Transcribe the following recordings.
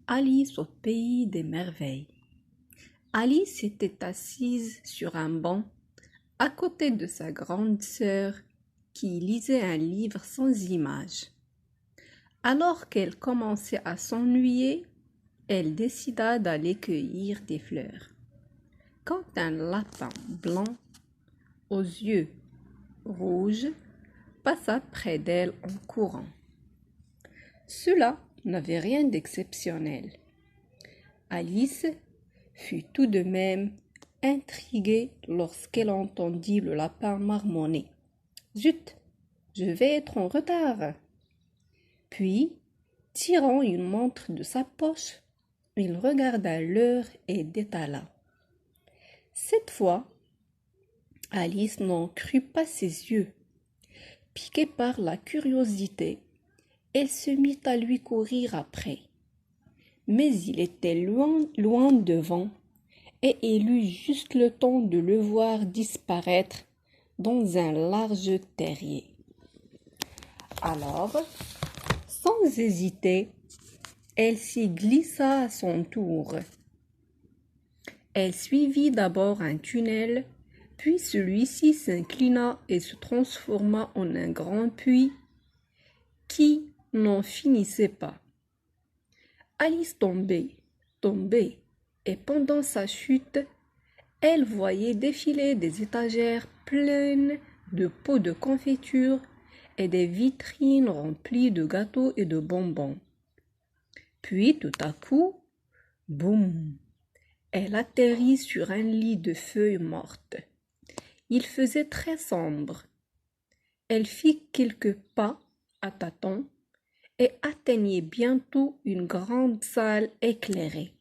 Alice au pays des merveilles. Alice était assise sur un banc à côté de sa grande sœur qui lisait un livre sans images. Alors qu'elle commençait à s'ennuyer, elle décida d'aller cueillir des fleurs. Quand un lapin blanc aux yeux rouges passa près d'elle en courant. Cela n'avait rien d'exceptionnel. Alice fut tout de même intriguée lorsqu'elle entendit le lapin marmonner. « Zut, je vais être en retard !» Puis, tirant une montre de sa poche, il regarda l'heure et détala. Cette fois, Alice n'en crut pas ses yeux. Piquée par la curiosité, elle se mit à lui courir après. Mais il était loin devant, et elle eut juste le temps de le voir disparaître dans un large terrier. Alors, sans hésiter, elle s'y glissa à son tour. Elle suivit d'abord un tunnel, puis celui-ci s'inclina et se transforma en un grand puits qui n'en finissait pas. Alice tombait, et pendant sa chute, elle voyait défiler des étagères pleines de pots de confiture et des vitrines remplies de gâteaux et de bonbons. Puis tout à coup, boum, elle atterrit sur un lit de feuilles mortes. Il faisait très sombre. Elle fit quelques pas à tâtons et atteignait bientôt une grande salle éclairée.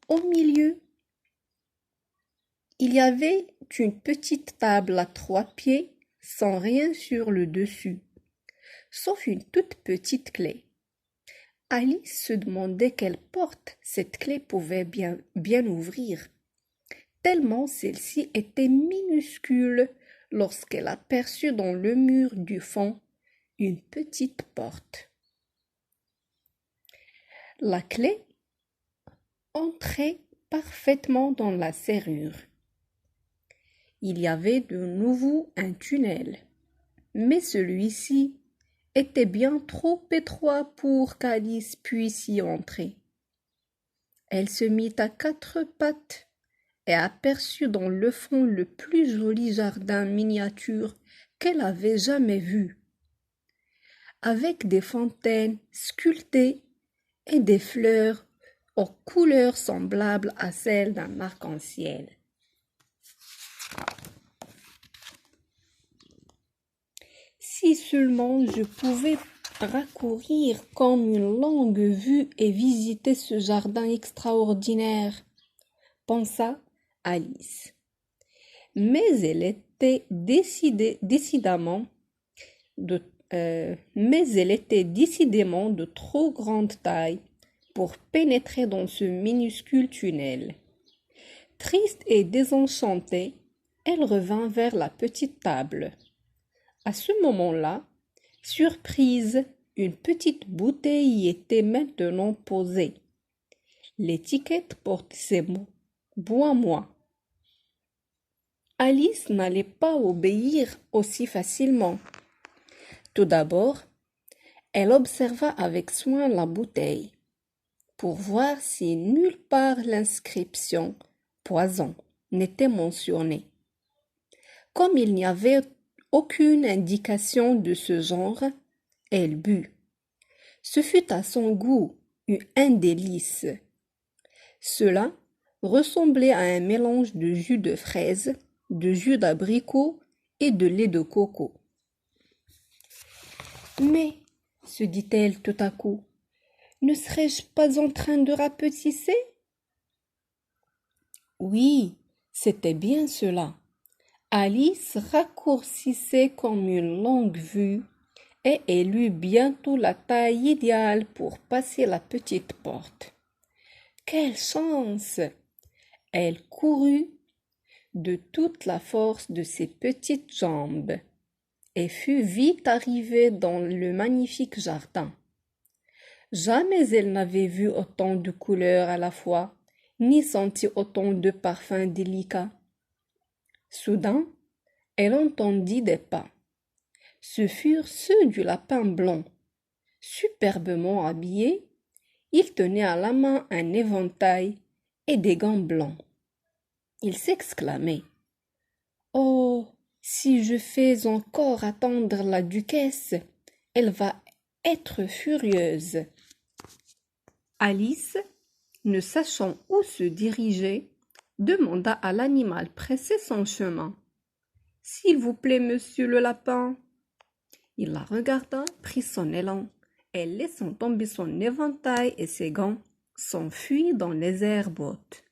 Au milieu, il y avait une petite table à 3 pieds sans rien sur le dessus, sauf une toute petite clé. Alice se demandait quelle porte cette clé pouvait bien ouvrir, tellement celle-ci était minuscule lorsqu'elle aperçut dans le mur du fond une petite porte. La clé entrait parfaitement dans la serrure. Il y avait de nouveau un tunnel, mais celui-ci était bien trop étroit pour qu'Alice puisse y entrer. Elle se mit à 4 pattes et aperçut dans le fond le plus joli jardin miniature qu'elle avait jamais vu, avec des fontaines sculptées et des fleurs aux couleurs semblables à celles d'un arc-en-ciel. Si seulement je pouvais raccourir comme une longue vue et visiter ce jardin extraordinaire, pensa Alice. Mais elle était décidément de trop grande taille pour pénétrer dans ce minuscule tunnel. Triste et désenchantée, elle revint vers la petite table. À ce moment-là, surprise, une petite bouteille y était maintenant posée. L'étiquette portait ces mots « Bois-moi ». Alice n'allait pas obéir aussi facilement. Tout d'abord, elle observa avec soin la bouteille pour voir si nulle part l'inscription « Poison » n'était mentionnée. Comme il n'y avait aucune indication de ce genre, elle but. Ce fut à son goût un délice. Cela ressemblait à un mélange de jus de fraise, de jus d'abricot et de lait de coco. Mais, se dit-elle tout à coup, ne serais-je pas en train de rapetisser? Oui, c'était bien cela. Alice raccourcissait comme une longue vue et elle eut bientôt la taille idéale pour passer la petite porte. Quelle chance! Elle courut de toute la force de ses petites jambes et fut vite arrivée dans le magnifique jardin. Jamais elle n'avait vu autant de couleurs à la fois, ni senti autant de parfums délicats. Soudain, elle entendit des pas. Ce furent ceux du lapin blanc. Superbement habillé, il tenait à la main un éventail et des gants blancs. Il s'exclamait: Oh, si je fais encore attendre la duchesse, elle va être furieuse. Alice, ne sachant où se diriger, demanda à l'animal pressé son chemin. S'il vous plaît, monsieur le lapin. Il la regarda, prit son élan, et laissant tomber son éventail et ses gants, s'enfuit dans les herbes hautes.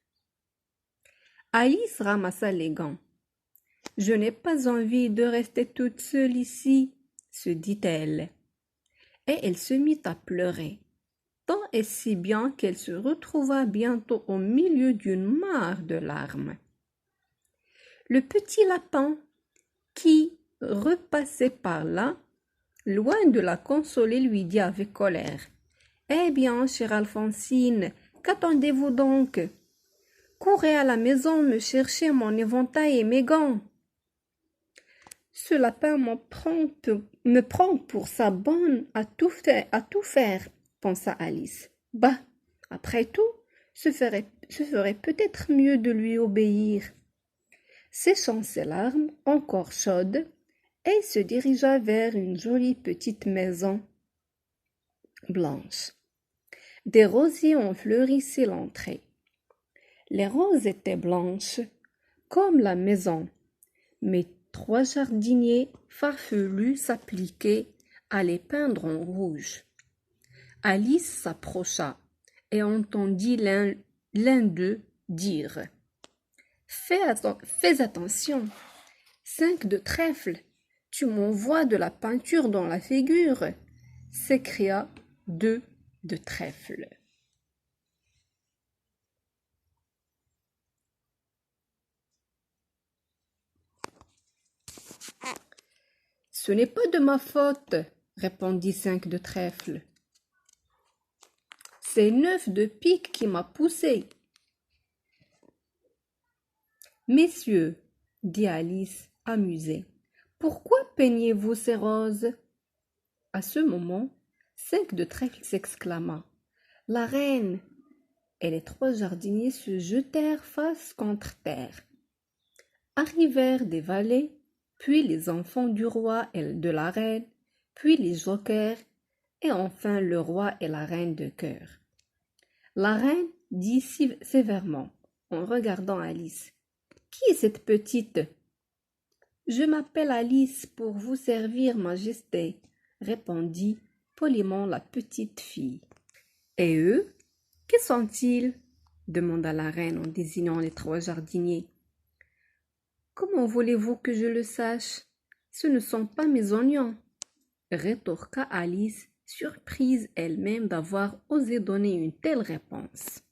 Alice ramassa les gants. Je n'ai pas envie de rester toute seule ici, se dit-elle. Et elle se mit à pleurer, tant et si bien qu'elle se retrouva bientôt au milieu d'une mare de larmes. Le petit lapin, qui repassait par là, loin de la consoler, lui dit avec colère: Eh bien, chère Alphonsine, qu'attendez-vous donc? Courez à la maison me chercher mon éventail et mes gants. Ce lapin me prend pour sa bonne à tout faire, pensa Alice. Bah, après tout, ce ferait peut-être mieux de lui obéir. Séchant ses larmes, encore chaudes, elle se dirigea vers une jolie petite maison blanche. Des rosiers en fleurissaient l'entrée. Les roses étaient blanches, comme la maison, mais 3 jardiniers farfelus s'appliquaient à les peindre en rouge. Alice s'approcha et entendit l'un d'eux dire: Fais attention, 5 de trèfle, tu m'envoies de la peinture dans la figure, s'écria 2 de trèfle. Ce n'est pas de ma faute, répondit 5 de trèfle. C'est 9 de pique qui m'a poussé. Messieurs, dit Alice, amusée, pourquoi peignez-vous ces roses? À ce moment, 5 de trèfle s'exclama: La reine! Et les 3 jardiniers se jetèrent face contre terre. Arrivèrent des valets, puis les enfants du roi et de la reine, puis les jokers, et enfin le roi et la reine de cœur. La reine dit sévèrement, en regardant Alice: Qui est cette petite? Je m'appelle Alice pour vous servir, Majesté, répondit poliment la petite fille. Et eux, qui sont-ils? Demanda la reine en désignant les 3 jardiniers. Comment voulez-vous que je le sache? Ce ne sont pas mes oignons, rétorqua Alice, surprise elle-même d'avoir osé donner une telle réponse.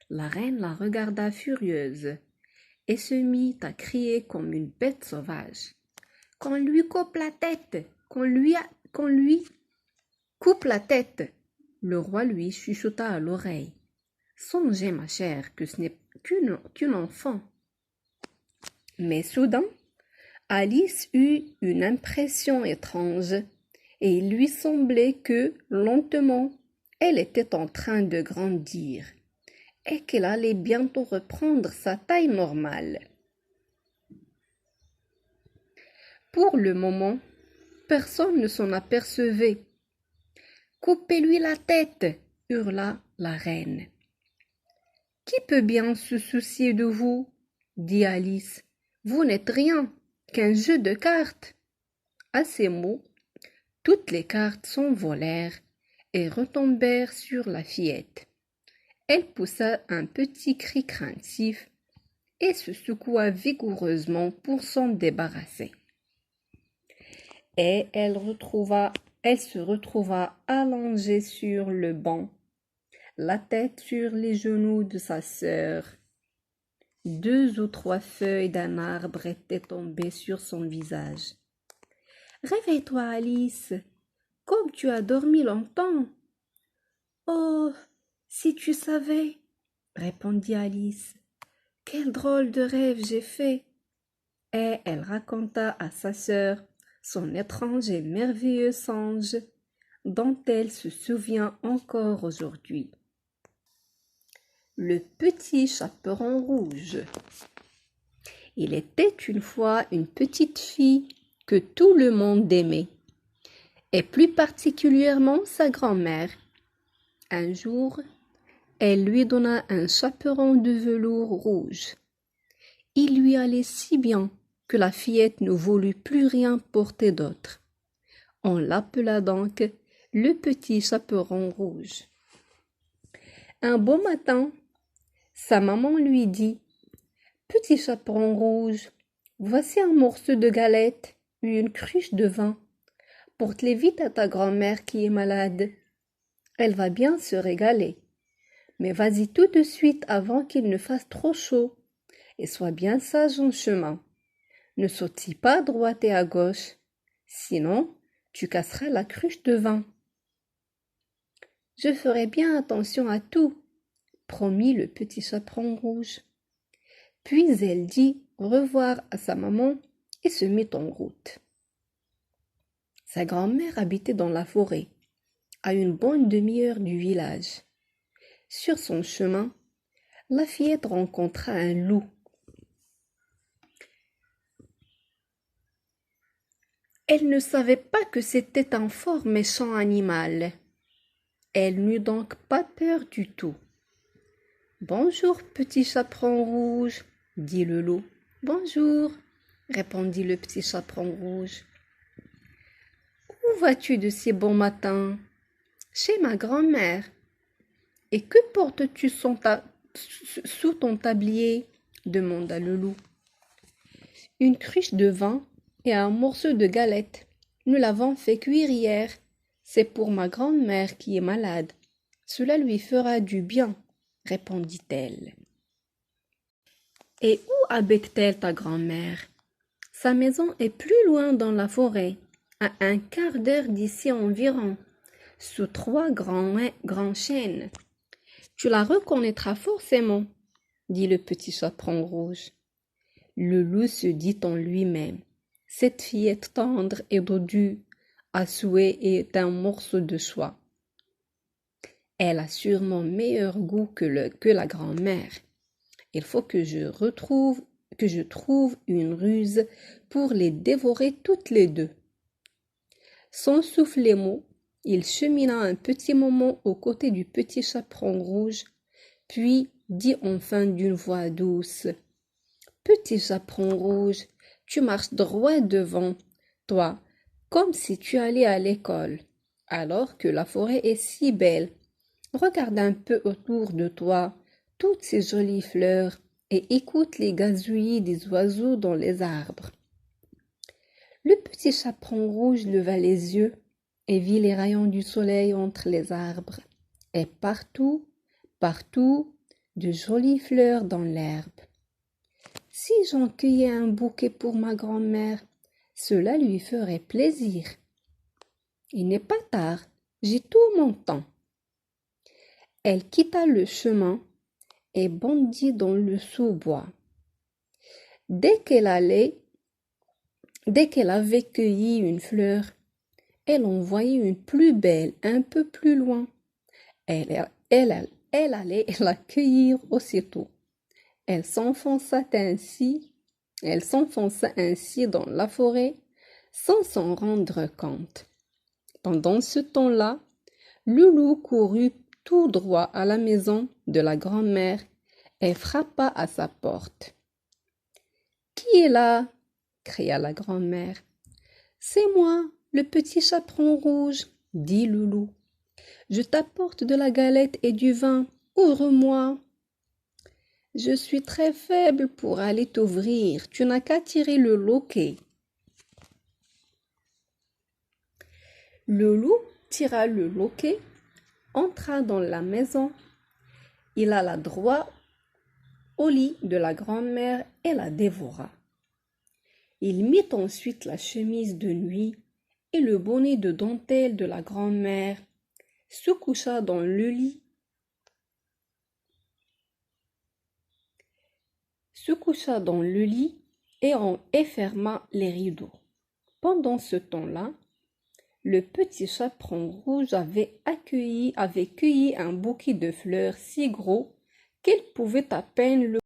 La reine la regarda furieuse et se mit à crier comme une bête sauvage. Qu'on lui coupe la tête, qu'on lui coupe la tête. Le roi lui chuchota à l'oreille. Songez, ma chère, que ce n'est qu'une enfant. Mais soudain, Alice eut une impression étrange, et il lui semblait que, lentement, elle était en train de grandir, et qu'elle allait bientôt reprendre sa taille normale. Pour le moment, personne ne s'en apercevait. Coupez-lui la tête, hurla la reine. Qui peut bien se soucier de vous? Dit Alice. Vous n'êtes rien qu'un jeu de cartes. À ces mots, toutes les cartes s'envolèrent et retombèrent sur la fillette. Elle poussa un petit cri craintif et se secoua vigoureusement pour s'en débarrasser. Et elle se retrouva allongée sur le banc, la tête sur les genoux de sa sœur. 2 ou 3 feuilles d'un arbre étaient tombées sur son visage. « Réveille-toi, Alice, comme tu as dormi longtemps. Oh, si tu savais, répondit Alice, quel drôle de rêve j'ai fait. Et elle raconta à sa sœur son étrange et merveilleux songe dont elle se souvient encore aujourd'hui. Le petit chaperon rouge. Il était une fois une petite fille que tout le monde aimait, et plus particulièrement sa grand-mère. Un jour, elle lui donna un chaperon de velours rouge. Il lui allait si bien que la fillette ne voulut plus rien porter d'autre. On l'appela donc le petit chaperon rouge. Un beau matin, sa maman lui dit: Petit chaperon rouge, voici un morceau de galette et une cruche de vin. Porte-les vite à ta grand-mère qui est malade. Elle va bien se régaler. Mais vas-y tout de suite avant qu'il ne fasse trop chaud, et sois bien sage en chemin. Ne sautille pas à droite et à gauche, sinon tu casseras la cruche de vin. Je ferai bien attention à tout, promit le petit chaperon rouge. Puis elle dit au revoir à sa maman et se mit en route. Sa grand-mère habitait dans la forêt, à une bonne demi-heure du village. Sur son chemin, la fillette rencontra un loup. Elle ne savait pas que c'était un fort méchant animal. Elle n'eut donc pas peur du tout. « Bonjour, petit chaperon rouge, » dit le loup. « Bonjour, » répondit le petit chaperon rouge. « Où vas-tu de si bon matin ? » ?»« Chez ma grand-mère. »« Et que portes-tu sous ton tablier ? » demanda le loup. « Une cruche de vin et un morceau de galette. Nous l'avons fait cuire hier. C'est pour ma grand-mère qui est malade. Cela lui fera du bien, » répondit-elle. « Et où habite-t-elle ta grand-mère ? » ?»« Sa maison est plus loin dans la forêt, à un quart d'heure d'ici environ, sous 3 grands chênes. Tu la reconnaîtras forcément, » dit le petit chaperon rouge. Le loup se dit en lui-même: cette fillette tendre et dodue à souhait est un morceau de soie. Elle a sûrement meilleur goût que la grand-mère. Il faut que je trouve une ruse pour les dévorer toutes les deux. Sans souffler mot, il chemina un petit moment aux côtés du petit chaperon rouge, puis dit enfin d'une voix douce: Petit chaperon rouge, tu marches droit devant toi, comme si tu allais à l'école, alors que la forêt est si belle. Regarde un peu autour de toi toutes ces jolies fleurs et écoute les gazouillis des oiseaux dans les arbres. Le petit chaperon rouge leva les yeux et vit les rayons du soleil entre les arbres, et partout, de jolies fleurs dans l'herbe. Si j'en cueillais un bouquet pour ma grand-mère, cela lui ferait plaisir. Il n'est pas tard, j'ai tout mon temps. Elle quitta le chemin et bondit dans le sous-bois. Dès qu'elle avait cueilli une fleur, elle en voyait une plus belle un peu plus loin. Elle allait la cueillir aussitôt. Elle s'enfonça ainsi dans la forêt sans s'en rendre compte. Pendant ce temps-là, le loup courut tout droit à la maison de la grand-mère et frappa à sa porte. « Qui est là ?» cria la grand-mère. « C'est moi, le petit chaperon rouge, » dit le loup. « Je t'apporte de la galette et du vin, ouvre-moi. » « Je suis très faible pour aller t'ouvrir, tu n'as qu'à tirer le loquet. » Le loup tira le loquet, entra dans la maison, il alla droit au lit de la grand-mère et la dévora. Il mit ensuite la chemise de nuit et le bonnet de dentelle de la grand-mère, se coucha dans le lit, et ferma les rideaux. Pendant ce temps-là, le petit chaperon rouge avait cueilli un bouquet de fleurs si gros qu'il pouvait à peine le